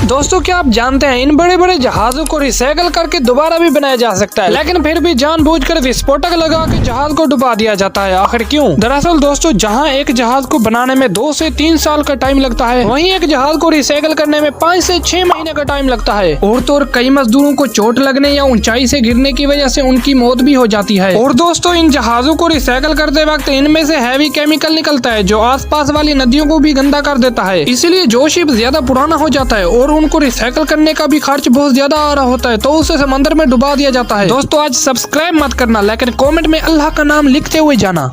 दोस्तों क्या आप जानते हैं इन बड़े बड़े जहाजों को रिसाइकल करके दोबारा भी बनाया जा सकता है, लेकिन फिर भी जानबूझकर विस्फोटक लगा के जहाज को डुबा दिया जाता है। आखिर क्यों? दरअसल दोस्तों जहां एक जहाज को बनाने में 2 से 3 साल का टाइम लगता है, वहीं एक जहाज को रिसाइकल करने में 5 से 6 महीने का टाइम लगता है। और तो और कई मजदूरों को चोट लगने या ऊंचाई से गिरने की वजह से उनकी मौत भी हो जाती है। और दोस्तों इन जहाजों को रिसाइकल करते वक्त इनमें से हैवी केमिकल निकलता है जो आसपास वाली नदियों को भी गंदा कर देता है। इसलिए जो शिप ज्यादा पुराना हो जाता है और उनको रिसाइकल करने का भी खर्च बहुत ज्यादा आ रहा होता है तो उसे समंदर में डुबा दिया जाता है। दोस्तों आज सब्सक्राइब मत करना, लेकिन कमेंट में अल्लाह का नाम लिखते हुए जाना।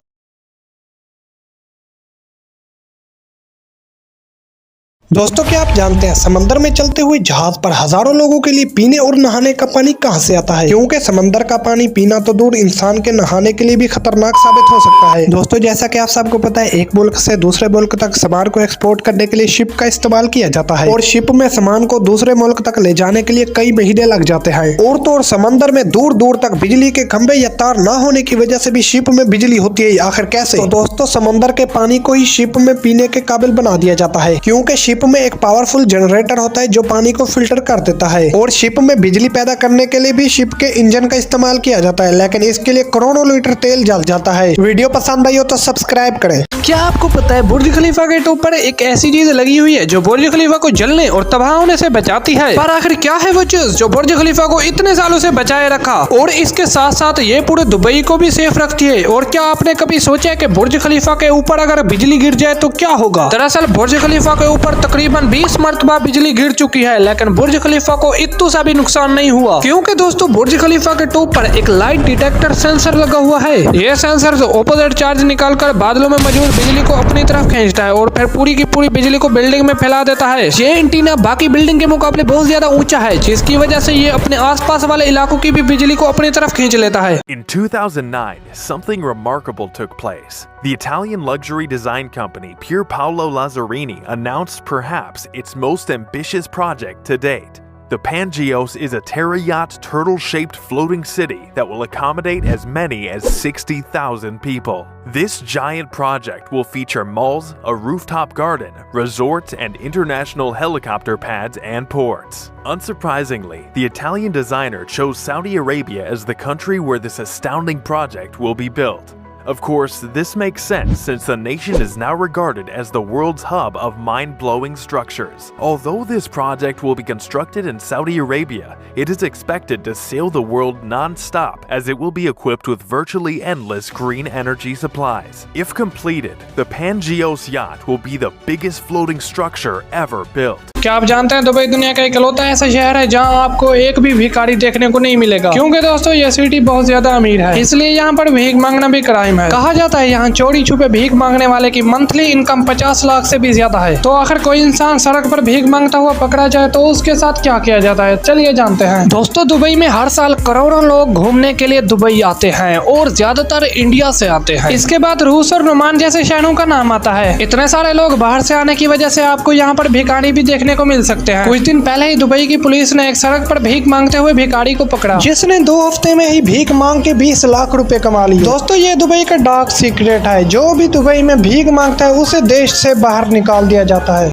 दोस्तों क्या आप जानते हैं समंदर में चलते हुए जहाज पर हजारों लोगों के लिए पीने और नहाने का पानी कहां से आता है? क्योंकि समंदर का पानी पीना तो दूर इंसान के नहाने के लिए भी खतरनाक साबित हो सकता है। दोस्तों जैसा कि आप सबको पता है एक मुल्क से दूसरे मुल्क तक सामान को एक्सपोर्ट करने के लिए शिप का इस्तेमाल किया जाता है और शिप में सामान को दूसरे मुल्क तक ले जाने के लिए कई महीने लग जाते हैं। और तो और समंदर में दूर दूर तक बिजली के खंभे या तार न होने की वजह से भी शिप में बिजली होती है। आखिर कैसे? तो दोस्तों समंदर के पानी को ही शिप में पीने के काबिल बना दिया जाता है, क्योंकि शिप में एक पावरफुल जनरेटर होता है जो पानी को फिल्टर कर देता है। और शिप में बिजली पैदा करने के लिए भी शिप के इंजन का इस्तेमाल किया जाता है, लेकिन इसके लिए करोड़ों लीटर तेल जल जाता है। वीडियो पसंद आई हो तो सब्सक्राइब करें। क्या आपको पता है बुर्ज खलीफा के टॉप पर एक ऐसी चीज लगी हुई है जो बुर्ज खलीफा को जलने और तबाह होने से बचाती है? पर आखिर क्या है वो चीज जो बुर्ज खलीफा को इतने सालों से बचाए रखा और इसके साथ साथ ये पूरे दुबई को भी सेफ रखती है? और क्या आपने कभी सोचा कि बुर्ज खलीफा के ऊपर अगर बिजली गिर जाए तो क्या होगा? दरअसल बुर्ज खलीफा के ऊपर तकरीबन 20 मरतबा बिजली गिर चुकी है, लेकिन बुर्ज खलीफा को इतना सा भी नुकसान नहीं हुआ, क्योंकि दोस्तों बुर्ज खलीफा के टॉप पर एक लाइट डिटेक्टर सेंसर लगा हुआ है। ये सेंसर ऑपोजिट चार्ज निकालकर बादलों में मौजूद बिजली को अपनी तरफ खींचता है और फिर पूरी की पूरी बिजली को बिल्डिंग में फैला देता है। ये एंटीना बाकी बिल्डिंग के मुकाबले बहुत ज्यादा ऊंचा है, जिसकी वजह से ये अपने आसपास वाले इलाकों की भी बिजली को अपनी तरफ खींच लेता है। In 2009, something remarkable took place. The Italian luxury design company Pierpaolo Lazzarini announced perhaps its most ambitious project to date. The Pangeos is a terra-yacht turtle-shaped floating city that will accommodate as many as 60,000 people. This giant project will feature malls, a rooftop garden, resorts, and international helicopter pads and ports. Unsurprisingly, the Italian designer chose Saudi Arabia as the country where this astounding project will be built. Of course, this makes sense since the nation is now regarded as the world's hub of mind-blowing structures. Although this project will be constructed in Saudi Arabia, it is expected to sail the world non-stop as it will be equipped with virtually endless green energy supplies. If completed, the Pangeos yacht will be the biggest floating structure ever built. क्या आप जानते हैं Dubai दुनिया का इकलौता ऐसा शहर है जहां आपको एक भी भिखारी देखने को नहीं मिलेगा, क्योंकि दोस्तों ये सिटी बहुत ज्यादा अमीर है, इसलिए यहाँ पर भीख मांगना भी क्राइम है। कहा जाता है यहाँ चोरी छुपे भीख मांगने वाले की मंथली इनकम 50 लाख से भी ज्यादा है। तो आखिर कोई इंसान सड़क पर भीख मांगता हुआ पकड़ा जाए तो उसके साथ क्या किया जाता है, चलिए जानते हैं। दोस्तों दुबई में हर साल करोड़ों लोग घूमने के लिए दुबई आते हैं और ज्यादातर इंडिया से आते हैं। इसके बाद रूस और रोमान जैसे शहरों का नाम आता है। इतने सारे लोग बाहर से आने की वजह से आपको यहाँ पर भिखारी भी देखने को मिल सकते हैं। कुछ दिन पहले ही दुबई की पुलिस ने एक सड़क पर भीख मांगते हुए भिखारी को पकड़ा, जिसने 2 हफ्ते में ही भीख मांग के 20 लाख रुपए कमा लिए। दोस्तों ये दुबई का डार्क सीक्रेट है, जो भी दुबई में भीख मांगता है उसे देश से बाहर निकाल दिया जाता है।